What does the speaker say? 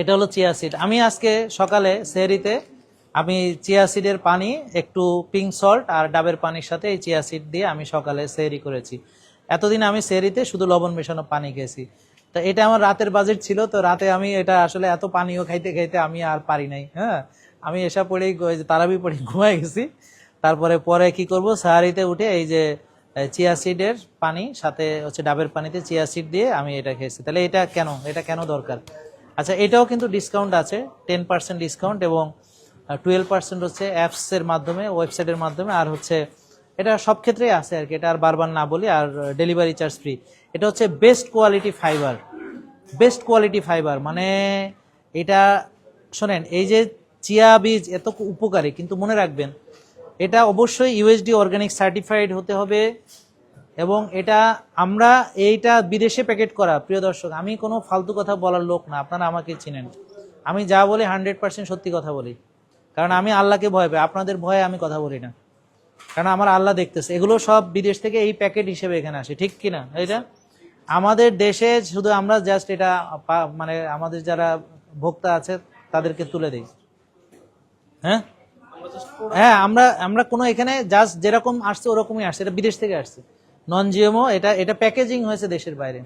এটা হলো chia seed. আমি আজকে সকালে সেহরিতে আমি চিয়া সিডের পানি একটু পিঙ্ক সল্ট আর ডাবের পানির সাথে এই চিয়া সিড দিয়ে আমি সকালে সেহরি করেছি। এতদিন আমি সেহরিতে শুধু লবণ মেশানো পানি খেয়েছি। তো এটা আমার রাতের বাজেট ছিল, তো রাতে আমি এটা আসলে এত পানিও খাইতে খাইতে আমি আর পারি নাই। হ্যাঁ, আমি এসা পড়েই তারাবি পড়ে ঘুমাই গেছি। তারপরে পরে কি করব, সাহারিতে উঠে এই যে চিয়া সিডের পানি সাথে হচ্ছে ডাবের পানিতে চিয়া সিড দিয়ে আমি এটা খেয়েছি। তাহলে এটা কেন দরকার? আচ্ছা, এটাও কিন্তু ডিসকাউন্ট আছে, 10% ডিসকাউন্ট এবং 12% হচ্ছে অ্যাপস এর মাধ্যমে, ওয়েবসাইটের মাধ্যমে, আর হচ্ছে এটা সব ক্ষেত্রেই আছে আর কি, এটা আর বারবার না বলি। আর ডেলিভারি চার্জ ফ্রি। এটা হচ্ছে best quality fibre. Best quality fibre মানে এটা, শোনেন, এই যে চিয়া বীজ এত উপকারী, কিন্তু মনে রাখবেন এটা অবশ্যই ইউএসডি অর্গানিক সার্টিফাইড হতে হবে। এবং এইটা বিদেশে প্যাকেট করা। প্রিয় দর্শক, আমি কোনো ফালতু কথা বলার লোক না, আপনারা আমাকে চিনেন। আমি যা বলি 100% সত্যি কথা বলি, কারণ আমি আল্লাহকে ভয় পাই। আপনাদের ভয়ে আমি কথা বলি না, কারণ আমার আল্লাহ দেখতেছে। এগুলো সব বিদেশ থেকে এই প্যাকেট হিসেবে এখানে আসে, ঠিক কিনা? এটা আমাদের দেশে শুধু আমরা জাস্ট এটা মানে আমাদের যারা ভোক্তা আছে তাদেরকে তুলে দিই। হ্যাঁ হ্যাঁ, আমরা কোনো এখানে জাস্ট যেরকম আসছে ওরকমই আসছে, এটা বিদেশ থেকে আসছে, নন জিএমও। এটা প্যাকেজিং হয়েছে দেশের বাইরে।